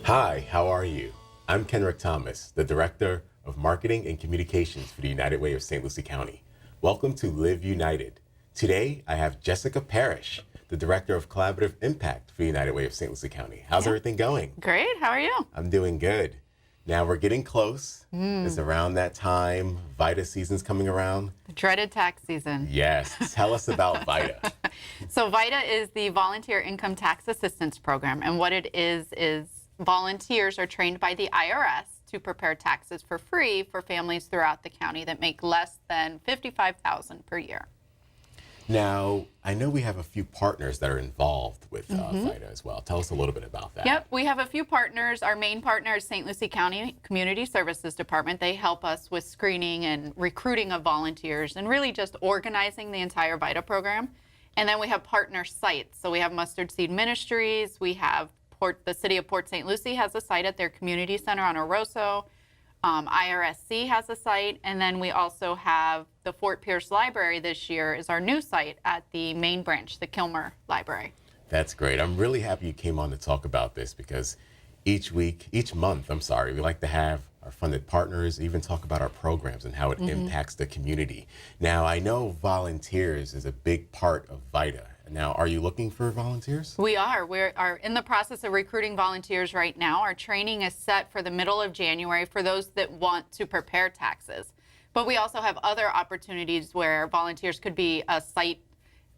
Hi, how are you? I'm Kenrick Thomas, the Director of Marketing and Communications for the United Way of St. Lucie County. Welcome to Live United. Today, I have Jessica Parrish, the Director of Collaborative Impact for the United Way of St. Lucie County. How's everything going? Great. How are you? I'm doing good. Now we're getting close. It's around that time. VITA season's coming around. The dreaded tax season. Yes, tell us about VITA. So VITA is the Volunteer Income Tax Assistance Program, and what it is volunteers are trained by the IRS to prepare taxes for free for families throughout the county that make less than $55,000 per year. Now, I know we have a few partners that are involved with VITA as well. Tell us a little bit about that. Yep, we have a few partners. Our main partner is St. Lucie County Community Services Department. They help us with screening and recruiting of volunteers and really just organizing the entire VITA program. And then we have partner sites. So we have Mustard Seed Ministries. We have the City of Port St. Lucie has a site at their community center on Oroso. IRSC has a site, and then we also have the Fort Pierce Library this year is our new site at the main branch, the Kilmer Library. That's great. I'm really happy you came on to talk about this because each month, we like to have our funded partners, even talk about our programs and how it impacts the community. Now, I know volunteers is a big part of VITA. Now, are you looking for volunteers? We are. We are in the process of recruiting volunteers right now. Our training is set for the middle of January for those that want to prepare taxes. But we also have other opportunities where volunteers could be a site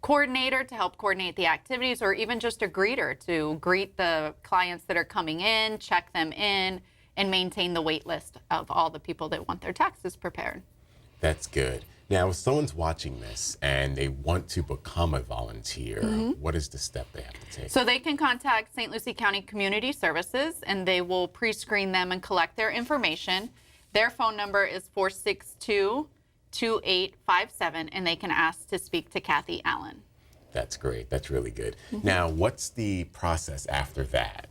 coordinator to help coordinate the activities, or even just a greeter to greet the clients that are coming in, check them in, and maintain the wait list of all the people that want their taxes prepared. That's good. Now, if someone's watching this and they want to become a volunteer, what is the step they have to take? So they can contact St. Lucie County Community Services, and they will pre-screen them and collect their information. Their phone number is 462-2857, and they can ask to speak to Kathy Allen. That's great. That's really good. Now, what's the process after that?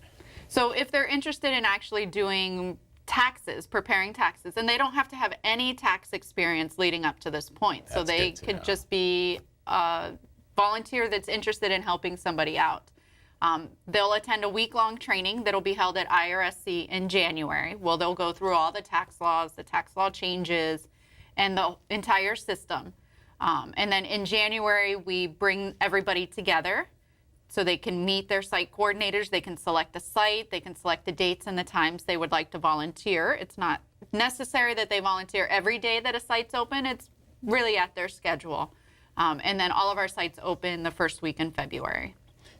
So if they're interested in actually doing taxes, preparing taxes, and they don't have to have any tax experience leading up to this point. So they could just be a volunteer that's interested in helping somebody out. They'll attend a week-long training that'll be held at IRSC in January. Well, they'll go through all the tax laws, the tax law changes, and the entire system. And then in January, we bring everybody together so they can meet their site coordinators. They can select the site. They can select the dates and the times they would like to volunteer. It's not necessary that they volunteer every day that a site's open. It's really at their schedule. And then all of our sites open the first week in February.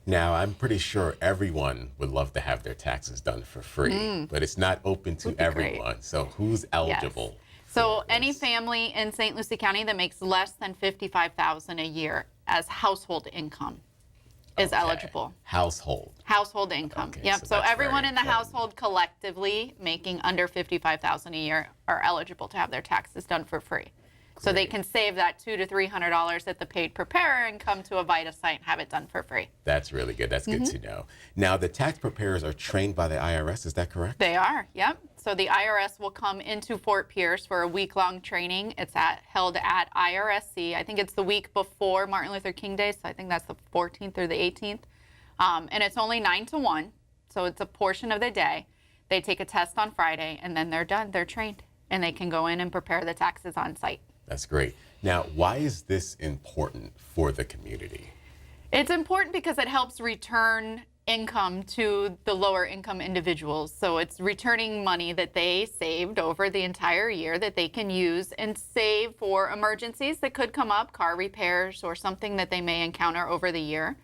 Now, I'm pretty sure everyone would love to have their taxes done for free, but it's not open to everyone. Great. So who's eligible? Yes. So any family in St. Lucie County that makes less than $55,000 a year as household income is eligible. Household income. Okay, Yep. So everyone in the important. household collectively making under $55,000 a year are eligible to have their taxes done for free. So they can save that $200 to $300 at the paid preparer and come to a VITA site and have it done for free. That's really good. That's good to know. Now, the tax preparers are trained by the IRS. Is that correct? They are. Yep. So the IRS will come into Fort Pierce for a week-long training. It's held at IRSC. I think it's the week before Martin Luther King Day, so I think that's the 14th or the 18th. And it's only 9 to 1, so it's a portion of the day. They take a test on Friday, and then they're done. They're trained, and they can go in and prepare the taxes on site. That's great. Now, why is this important for the community? It's important because it helps return income to the lower income individuals. So it's returning money that they saved over the entire year that they can use and save for emergencies that could come up, car repairs or something that they may encounter over the year.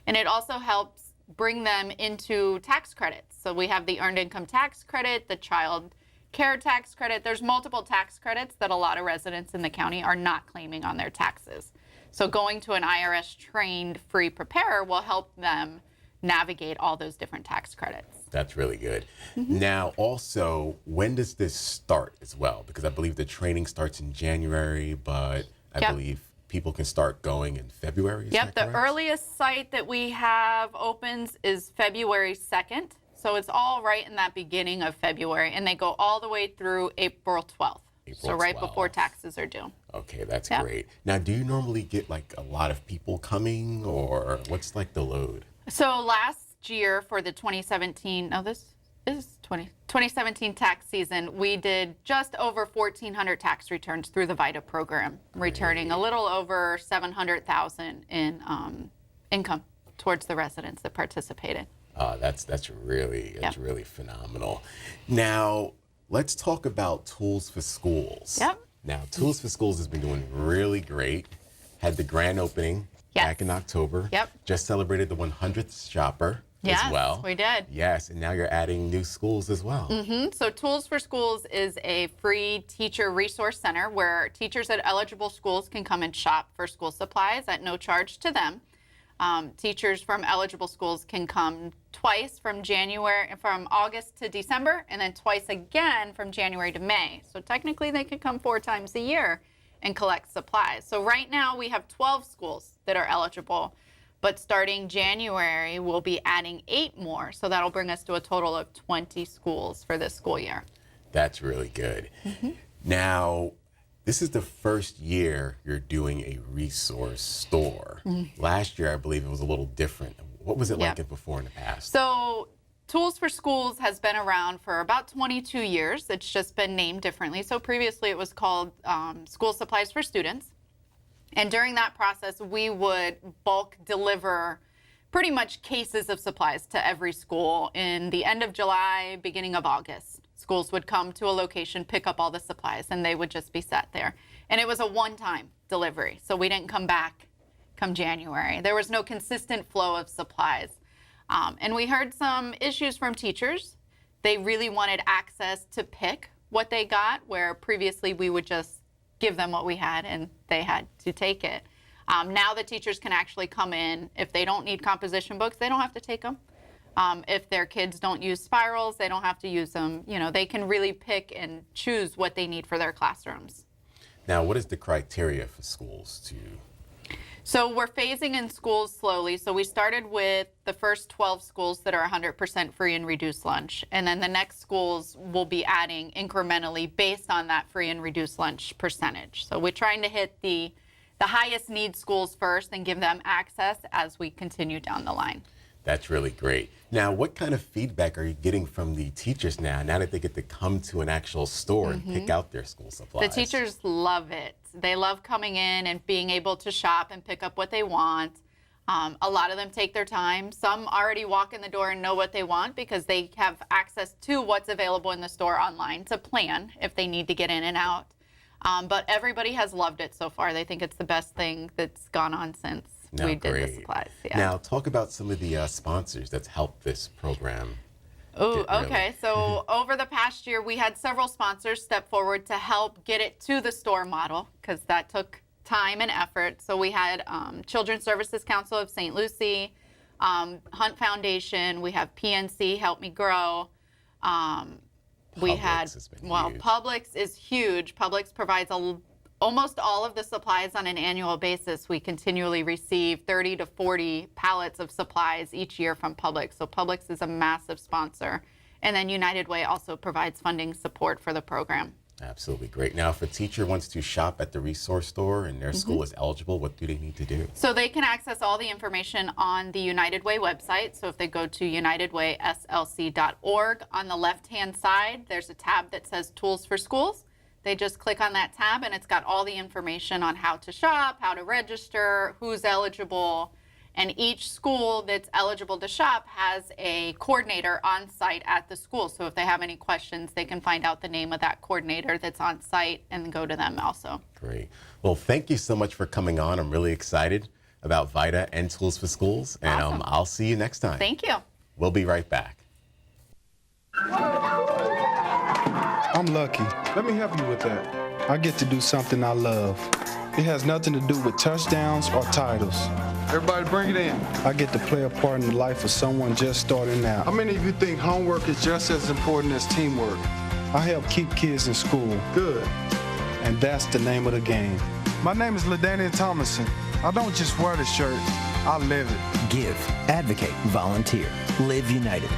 And it also helps bring them into tax credits. So we have the earned income tax credit, the child care tax credit. There's multiple tax credits that a lot of residents in the county are not claiming on their taxes. So going to an IRS trained free preparer will help them navigate all those different tax credits. That's really good. Now, also, when does this start as well? Because I believe the training starts in January, but I believe people can start going in February. Is that The correct? earliest site that we have opens is February 2nd. So it's all right in that beginning of February, and they go all the way through April 12th. So right before taxes are due. Okay, that's great. Now, do you normally get like a lot of people coming, or what's like the load? So last year for the 2017, is 2017 tax season, we did just over 1,400 tax returns through the VITA program, returning a little over $700,000 in income towards the residents that participated. That's really phenomenal. Now, let's talk about Tools for Schools. Yep. Now, Tools for Schools has been doing really great. Had the grand opening back in October. Yep. Just celebrated the 100th shopper as well. Yes, we did. Yes, and now you're adding new schools as well. So Tools for Schools is a free teacher resource center where teachers at eligible schools can come and shop for school supplies at no charge to them. Teachers from eligible schools can come twice from August to December, and then twice again from January to May. So technically they could come 4 times a year and collect supplies. So right now we have 12 schools that are eligible, but starting January we'll be adding 8 more. So that'll bring us to a total of 20 schools for this school year. That's really good. Now, this is the first year you're doing a resource store. Last year, I believe it was a little different. What was it like before in the past? So Tools for Schools has been around for about 22 years. It's just been named differently. So previously it was called School Supplies for Students. And during that process, we would bulk deliver pretty much cases of supplies to every school in the end of July, beginning of August. Schools would come to a location, pick up all the supplies, and they would just be set there. And it was a one-time delivery, so we didn't come back come January. There was no consistent flow of supplies. And we heard some issues from teachers. They really wanted access to pick what they got, where previously we would just give them what we had and they had to take it. Now the teachers can actually come in. If they don't need composition books, they don't have to take them. If their kids don't use spirals, they don't have to use them. You know, they can really pick and choose what they need for their classrooms. Now, what is the criteria for schools to? So we're phasing in schools slowly. So we started with the first 12 schools that are 100% free and reduced lunch. And then the next schools will be adding incrementally based on that free and reduced lunch percentage. So we're trying to hit the highest need schools first and give them access as we continue down the line. That's really great. Now, what kind of feedback are you getting from the teachers now that they get to come to an actual store and pick out their school supplies? The teachers love it. They love coming in and being able to shop and pick up what they want. A lot of them take their time. Some already walk in the door and know what they want because they have access to what's available in the store online to plan if they need to get in and out. But everybody has loved it so far. They think it's the best thing that's gone on since we did the supplies. Yeah. Now, talk about some of the sponsors that's helped this program. Oh, okay. So over the past year, we had several sponsors step forward to help get it to the store model because that took time and effort. So we had Children's Services Council of St. Lucie, Hunt Foundation. We have PNC, Help Me Grow. Publix is huge. Publix provides almost all of the supplies on an annual basis. We continually receive 30 to 40 pallets of supplies each year from Publix. So Publix is a massive sponsor. And then United Way also provides funding support for the program. Absolutely great. Now, if a teacher wants to shop at the resource store and their school is eligible, what do they need to do? So they can access all the information on the United Way website. So if they go to unitedwayslc.org, on the left-hand side, there's a tab that says Tools for Schools. They just click on that tab and it's got all the information on how to shop, how to register, who's eligible. And each school that's eligible to shop has a coordinator on site at the school. So if they have any questions, they can find out the name of that coordinator that's on site and go to them also. Great. Well, thank you so much for coming on. I'm really excited about VITA and Tools for Schools. And Awesome. I'll see you next time. Thank you. We'll be right back. I'm lucky. Let me help you with that. I get to do something I love. It has nothing to do with touchdowns or titles. Everybody bring it in. I get to play a part in the life of someone just starting out. How many of you think homework is just as important as teamwork? I help keep kids in school, Good. and that's the name of the game. My name is LaDainian Thomason. I don't just wear the shirt, I live it. Give, advocate, volunteer. Live United.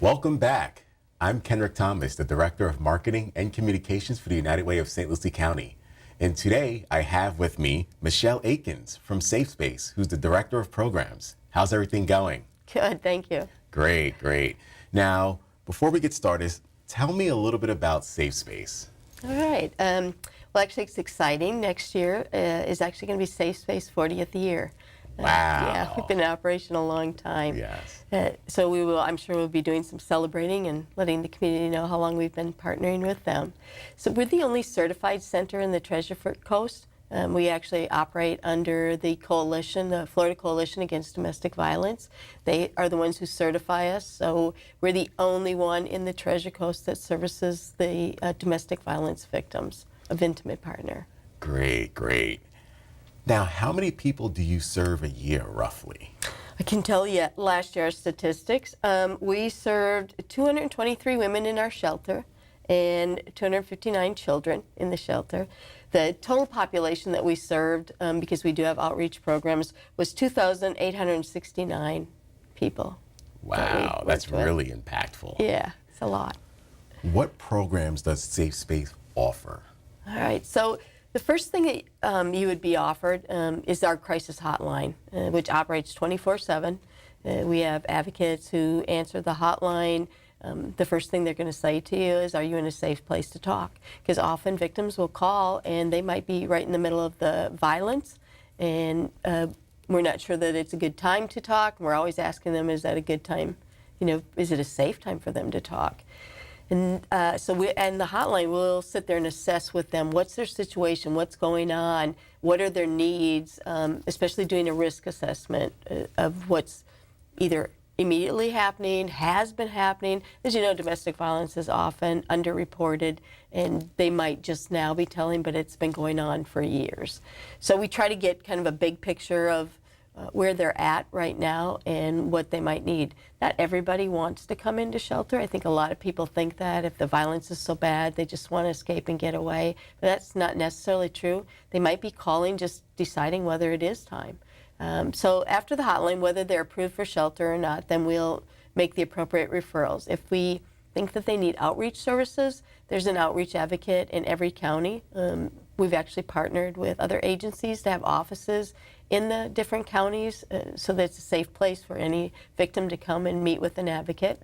Welcome back. I'm Kendrick Thomas, the Director of Marketing and Communications for the United Way of St. Lucie County. And today I have with me Michelle Akins from Safe Space, who's the Director of Programs. How's everything going? Good, thank you. Great, great. Now, before we get started, tell me a little bit about Safe Space. All right. Well, actually, it's exciting. Next year is actually going to be Safe Space 40th year. Wow. Yeah, we've been in operation a long time. Yes. So we will, I'm sure we'll be doing some celebrating and letting the community know how long we've been partnering with them. So we're the only certified center in the Treasure Coast. We actually operate under the coalition, the Florida Coalition Against Domestic Violence. They are the ones who certify us. So we're the only one in the Treasure Coast that services the domestic violence victims of intimate partner. Great, great. Now, how many people do you serve a year, roughly? I can tell you last year's statistics. We served 223 women in our shelter and 259 children in the shelter. The total population that we served, because we do have outreach programs, was 2,869 people. Wow, that's really impactful. Yeah, it's a lot. What programs does Safe Space offer? All right, so the first thing that you would be offered is our crisis hotline, which operates 24/7. We have advocates who answer the hotline. The first thing they're going to say to you is, are you in a safe place to talk? Because often victims will call and they might be right in the middle of the violence, and we're not sure that it's a good time to talk. We're always asking them, is that a good time? You know, is it a safe time for them to talk? And and the hotline, we'll sit there and assess with them what's their situation, what's going on, what are their needs, especially doing a risk assessment of what's either immediately happening, has been happening. As you know, domestic violence is often underreported, and they might just now be telling, but it's been going on for years. So we try to get kind of a big picture of where they're at right now and what they might need. Not everybody wants to come into shelter. I think a lot of people think that if the violence is so bad, they just want to escape and get away. But that's not necessarily true. They might be calling, just deciding whether it is time. So after the hotline, whether they're approved for shelter or not, then we'll make the appropriate referrals. If we think that they need outreach services, there's an outreach advocate in every county. We've actually partnered with other agencies to have offices in the different counties so that it's a safe place for any victim to come and meet with an advocate.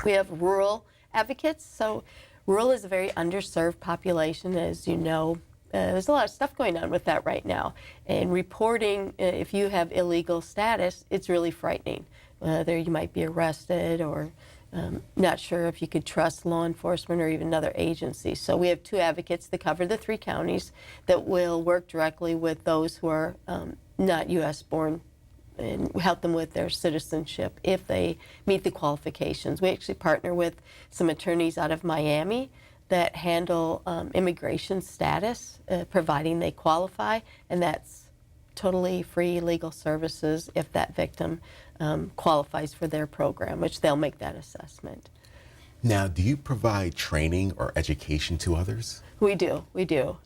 We have rural advocates. So rural is a very underserved population, as you know. There's a lot of stuff going on with that right now. And reporting, if you have illegal status, it's really frightening. Whether you might be arrested or not sure if you could trust law enforcement or even other agencies. So we have two advocates that cover the 3 counties that will work directly with those who are not U.S. born and help them with their citizenship if they meet the qualifications. We actually partner with some attorneys out of Miami that handle immigration status, providing they qualify, and that's totally free legal services if that victim qualifies for their program, which they'll make that assessment. Now, do you provide training or education to others? We do.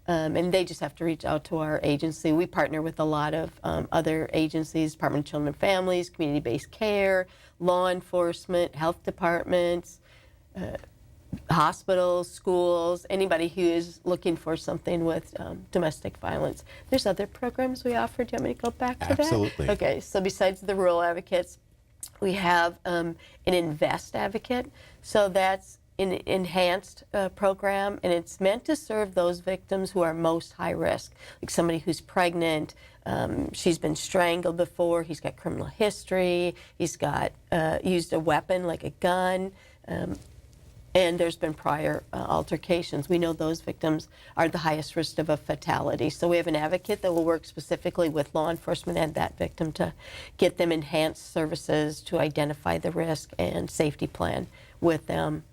And they just have to reach out to our agency. We partner with a lot of other agencies, Department of Children and Families, community-based care, law enforcement, health departments, hospitals, schools, anybody who is looking for something with domestic violence. There's other programs we offer. Do you want me to go back to that? Absolutely. Okay, so besides the rural advocates, we have an Invest advocate. So that's an enhanced program, and it's meant to serve those victims who are most high risk, like somebody who's pregnant, she's been strangled before, he's got criminal history, he's got used a weapon like a gun, and there's been prior altercations. We know those victims are the highest risk of a fatality. So we have an advocate that will work specifically with law enforcement and that victim to get them enhanced services to identify the risk and safety plan with them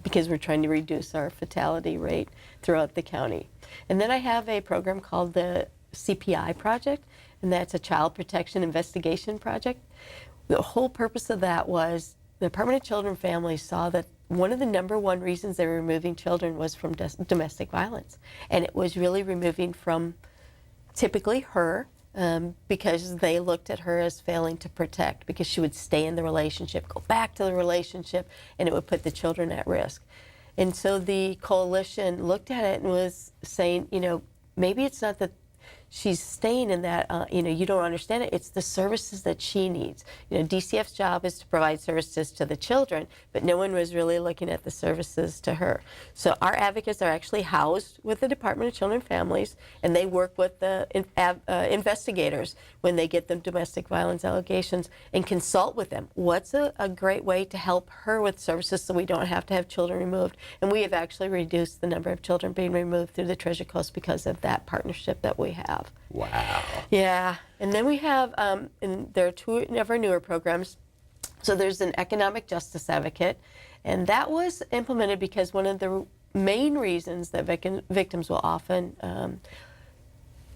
because we're trying to reduce our fatality rate throughout the county. And then I have a program called the CPI Project, and that's a Child Protection Investigation Project. The whole purpose of that was the Department of Children and Families saw that one of the #1 reasons they were removing children was from domestic violence. And it was really removing from typically her because they looked at her as failing to protect because she would stay in the relationship, go back to the relationship, and it would put the children at risk. And so the coalition looked at it and was saying, you know, maybe it's not that she's staying in that, you don't understand it. It's the services that she needs. DCF's job is to provide services to the children, but no one was really looking at the services to her. So our advocates are actually housed with the Department of Children and Families, and they work with the investigators when they get them domestic violence allegations and consult with them. What's a great way to help her with services so we don't have to have children removed? And we have actually reduced the number of children being removed through the Treasure Coast because of that partnership that we have. Wow. Yeah, and then we have, and there are two of our newer programs. So there's an economic justice advocate, and that was implemented because one of the main reasons that victims will often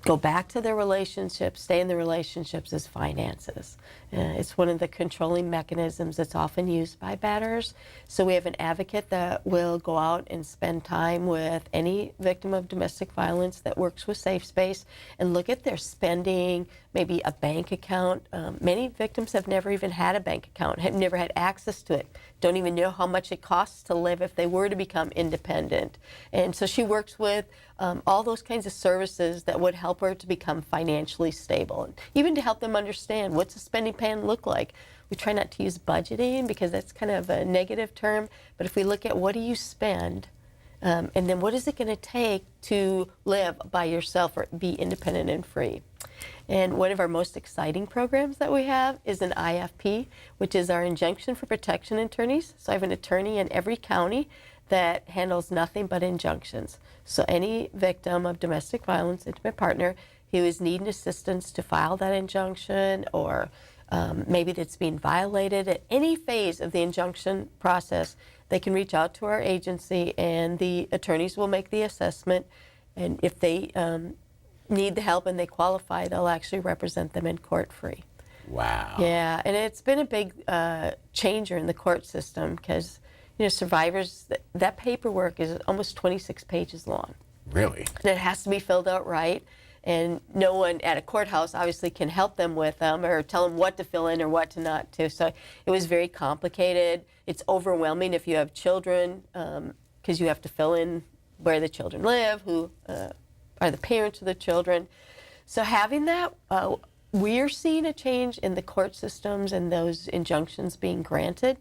go back to their relationships, stay in the relationships, is finances. It's one of the controlling mechanisms that's often used by batterers. So we have an advocate that will go out and spend time with any victim of domestic violence that works with Safe Space and look at their spending, maybe a bank account. Many victims have never even had a bank account, have never had access to it, don't even know how much it costs to live if they were to become independent. And so she works with all those kinds of services that would help her to become financially stable, and even to help them understand what's a spending plan look like. We try not to use budgeting because that's kind of a negative term, but if we look at what do you spend, and then what is it going to take to live by yourself or be independent and free. And one of our most exciting programs that we have is an IFP, which is our Injunction for Protection attorneys. So I have an attorney in every county that handles nothing but injunctions. So any victim of domestic violence, intimate partner, who is needing assistance to file that injunction, or maybe that's being violated at any phase of the injunction process, they can reach out to our agency and the attorneys will make the assessment. And if they need the help and they qualify, they'll actually represent them in court free. Wow. Yeah, and it's been a big changer in the court system because survivors, that paperwork is almost 26 pages long. Really? And it has to be filled out right. And no one at a courthouse obviously can help them with them or tell them what to fill in or what to not to. So it was very complicated. It's overwhelming if you have children because you have to fill in where the children live, who are the parents of the children. So having that, we're seeing a change in the court systems and those injunctions being granted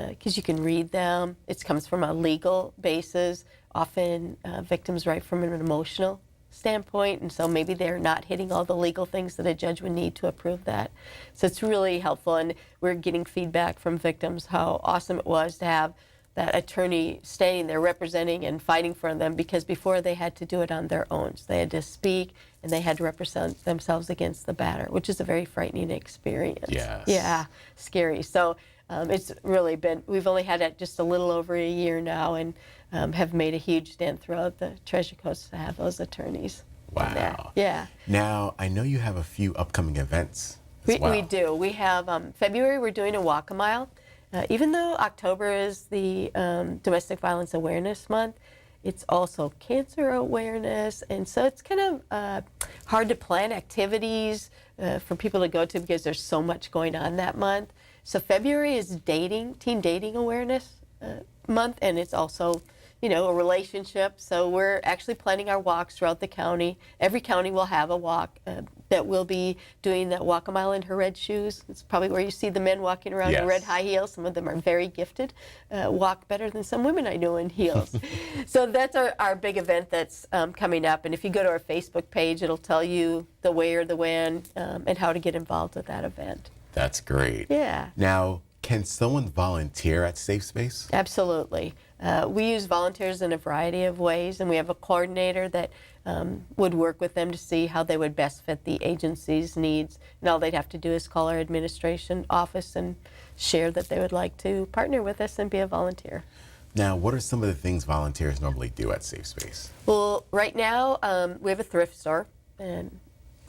because you can read them. It comes from a legal basis. Often victims write from an emotional standpoint, and so maybe they're not hitting all the legal things that a judge would need to approve that. So it's really helpful, and we're getting feedback from victims how awesome it was to have that attorney standing there representing and fighting for them, because before they had to do it on their own. So they had to speak and they had to represent themselves against the batter, which is a very frightening experience. Yes. Yeah, scary. So it's really been, we've only had it just a little over a year now, and have made a huge dent throughout the Treasure Coast to have those attorneys. Wow. In there. Yeah. Now, I know you have a few upcoming events as well. We do. We have February, we're doing a walk a mile. Even though October is the Domestic Violence Awareness Month, it's also cancer awareness, and so it's kind of hard to plan activities for people to go to because there's so much going on that month. So February is teen dating awareness month, and it's also a relationship. So we're actually planning our walks throughout the county. Every county will have a walk that will be doing that walk a mile in her red shoes. It's probably where you see the men walking around in red high heels. Some of them are very gifted, walk better than some women I know in heels. So that's our big event that's coming up. And if you go to our Facebook page, it'll tell you the where, the when, and how to get involved with that event. That's great. Yeah. Now, can someone volunteer at Safe Space? Absolutely. We use volunteers in a variety of ways, and we have a coordinator that would work with them to see how they would best fit the agency's needs. And all they'd have to do is call our administration office and share that they would like to partner with us and be a volunteer. Now, what are some of the things volunteers normally do at Safe Space? Well, right now we have a thrift store, and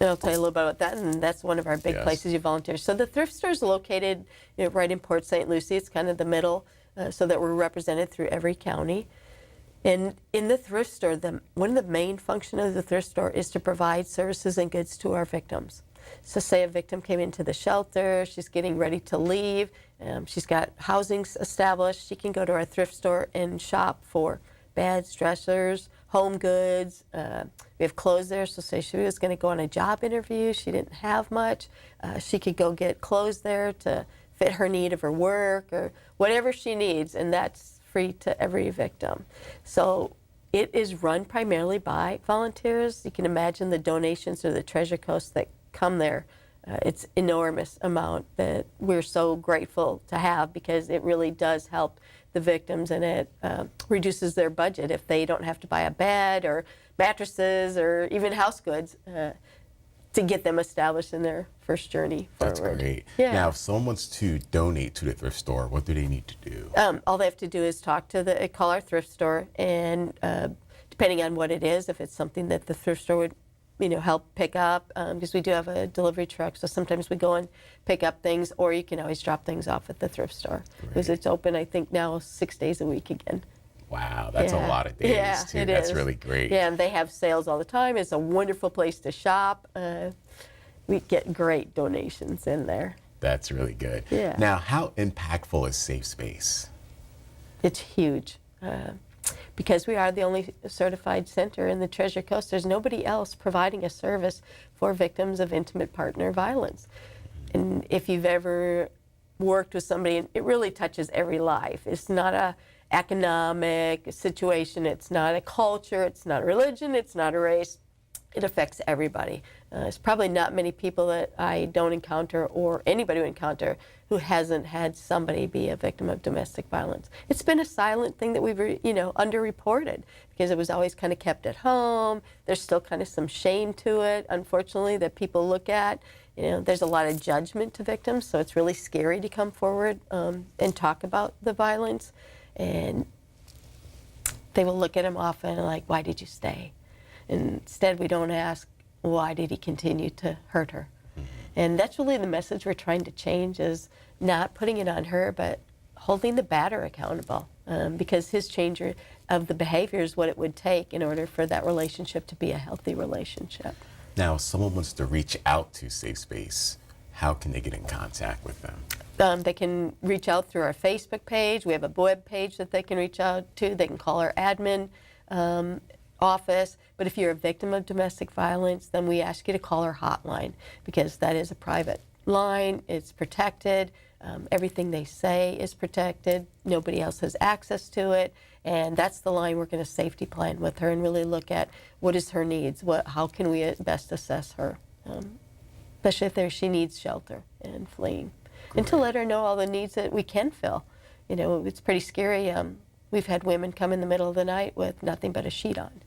I'll tell you a little bit about that, and that's one of our big places you volunteer. So the thrift store is located right in Port St. Lucie. It's kind of the middle, so that we're represented through every county. And in the thrift store, one of the main functions of the thrift store is to provide services and goods to our victims. So say a victim came into the shelter, she's getting ready to leave, she's got housing established, she can go to our thrift store and shop for beds, dressers, home goods. We have clothes there, so say she was going to go on a job interview, she didn't have much, she could go get clothes there to fit her need of her work or whatever she needs, and that's free to every victim. So it is run primarily by volunteers. You can imagine the donations to the Treasure Coast that come there. It's enormous amount that we're so grateful to have, because it really does help the victims, and it reduces their budget if they don't have to buy a bed or mattresses or even house goods to get them established in their first journey forward. That's great. Yeah. Now, if someone wants to donate to the thrift store, what do they need to do? All they have to do is call our thrift store, and depending on what it is, if it's something that the thrift store would help pick up, because we do have a delivery truck, so sometimes we go and pick up things, or you can always drop things off at the thrift store, because it's open, I think, now 6 days a week again. Wow, that's a lot of days, too. That's really great. Yeah, and they have sales all the time. It's a wonderful place to shop. We get great donations in there. That's really good. Yeah. Now, how impactful is Safe Space? It's huge. Because we are the only certified center in the Treasure Coast, there's nobody else providing a service for victims of intimate partner violence. And if you've ever worked with somebody, it really touches every life. It's not a economic situation, it's not a culture, it's not a religion, it's not a race. It affects everybody. There's probably not many people that I don't encounter, or anybody who encounter, who hasn't had somebody be a victim of domestic violence. It's been a silent thing that we've, underreported, because it was always kind of kept at home. There's still kind of some shame to it, unfortunately, that people look at. There's a lot of judgment to victims, so it's really scary to come forward and talk about the violence. And they will look at him often like, why did you stay? And instead, we don't ask, why did he continue to hurt her? And that's really the message we're trying to change, is not putting it on her, but holding the batter accountable, because his change of the behavior is what it would take in order for that relationship to be a healthy relationship. Now, if someone wants to reach out to Safe Space, how can they get in contact with them? They can reach out through our Facebook page. We have a web page that they can reach out to. They can call our admin office. But if you're a victim of domestic violence, then we ask you to call our hotline, because that is a private line. It's protected. Everything they say is protected. Nobody else has access to it. And that's the line we're going to safety plan with her and really look at what is her needs, how can we best assess her, especially if she needs shelter and fleeing. And to let her know all the needs that we can fill. It's pretty scary. We've had women come in the middle of the night with nothing but a sheet on.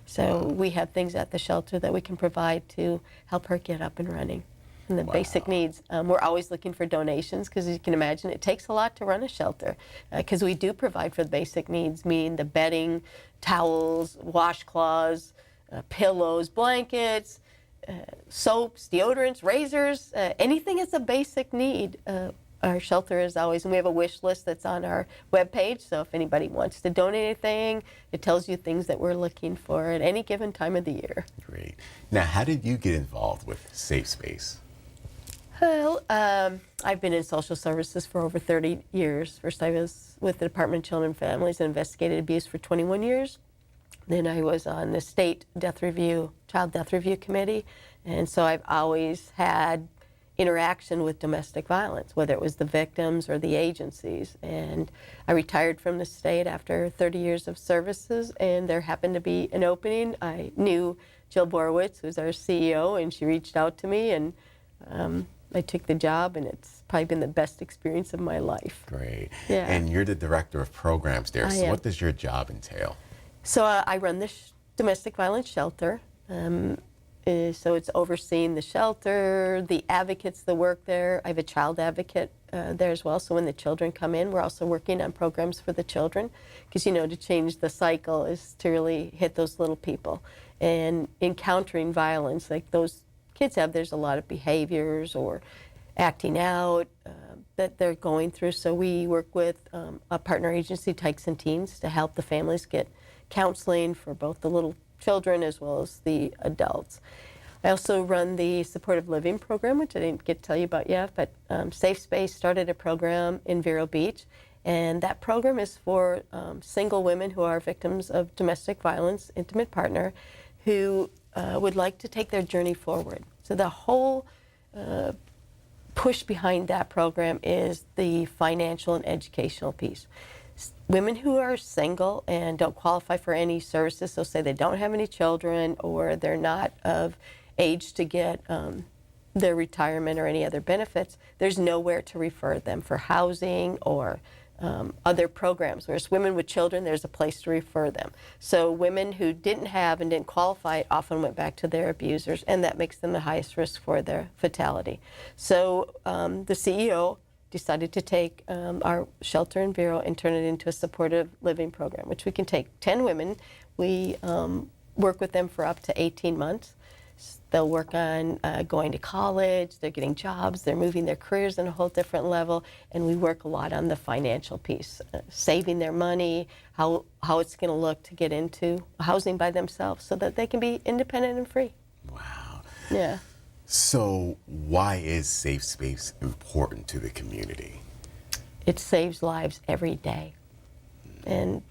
So we have things at the shelter that we can provide to help her get up and running. And the basic needs, we're always looking for donations, because you can imagine it takes a lot to run a shelter, because we do provide for the basic needs, meaning the bedding, towels, washcloths, pillows, blankets, soaps, deodorants, razors, anything is a basic need. Our shelter is always, and we have a wish list that's on our webpage, so if anybody wants to donate anything, it tells you things that we're looking for at any given time of the year. Great. Now, how did you get involved with Safe Space? Well, I've been in social services for over 30 years. First, I was with the Department of Children and Families and investigated abuse for 21 years. Then I was on the state child death review committee, and so I've always had interaction with domestic violence, whether it was the victims or the agencies. And I retired from the state after 30 years of services, and there happened to be an opening. I knew Jill Borowitz, who's our CEO, and she reached out to me, and I took the job, and it's probably been the best experience of my life. Great. Yeah. And you're the director of programs there. I So am. what does your job entail? So I run the domestic violence shelter. So it's overseeing the shelter, the advocates that work there. I have a child advocate there as well. So when the children come in, we're also working on programs for the children, because to change the cycle is to really hit those little people. And encountering violence like those kids have, there's a lot of behaviors or acting out that they're going through. So we work with a partner agency, Tykes and Teens, to help the families get counseling for both the little children as well as the adults. I also run the supportive living program, which I didn't get to tell you about yet, but Safe Space started a program in Vero Beach, And that program is for single women who are victims of domestic violence, intimate partner, who would like to take their journey forward. So the whole push behind that program is the financial and educational piece. Women who are single and don't qualify for any services, so say they don't have any children or they're not of age to get their retirement or any other benefits, there's nowhere to refer them for housing or other programs. Whereas women with children, there's a place to refer them. So women who didn't have and didn't qualify often went back to their abusers, and that makes them the highest risk for their fatality. So the CEO decided to take our shelter in Vero and turn it into a supportive living program, which we can take 10 women. We work with them for up to 18 months. They'll work on going to college, they're getting jobs, they're moving their careers in a whole different level, and we work a lot on the financial piece, saving their money, how it's going to look to get into housing by themselves so that they can be independent and free. Wow. Yeah. So why is Safe Space important to the community? It saves lives every day. And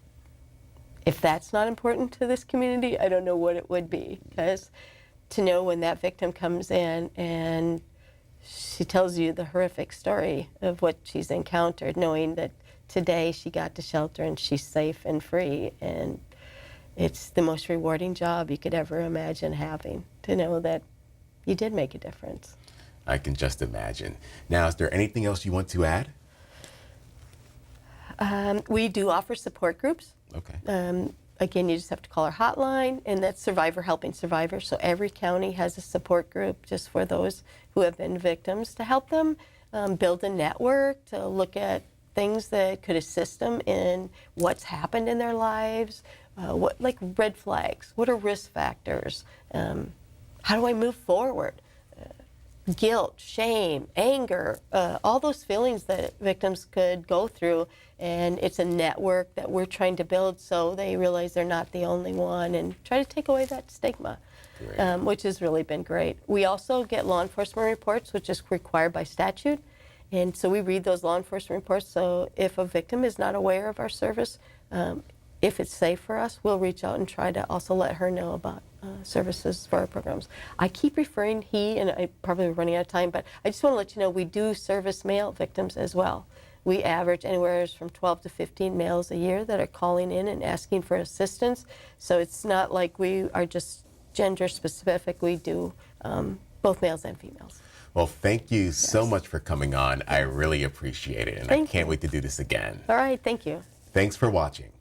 if that's not important to this community, I don't know what it would be. Because to know when that victim comes in and she tells you the horrific story of what she's encountered, knowing that today she got to shelter and she's safe and free, and it's the most rewarding job you could ever imagine having, to know that you did make a difference. I can just imagine. Now, is there anything else you want to add? We do offer support groups. Okay. Again, you just have to call our hotline, and that's Survivor Helping Survivors. So every county has a support group just for those who have been victims, to help them build a network, to look at things that could assist them in what's happened in their lives, what, like red flags, what are risk factors, how do I move forward? Guilt, shame, anger, all those feelings that victims could go through. And it's a network that we're trying to build so they realize they're not the only one, and try to take away that stigma, which has really been great. We also get law enforcement reports, which is required by statute. And so we read those law enforcement reports. So if a victim is not aware of our service, if it's safe for us, we'll reach out and try to also let her know about services for our programs. I keep referring and I'm probably running out of time, but I just want to let you know we do service male victims as well. We average anywhere from 12 to 15 males a year that are calling in and asking for assistance. So it's not like we are just gender specific. We do both males and females. Well, thank you so much for coming on. I really appreciate it, and I can't wait to do this again. All right, thank you. Thanks for watching.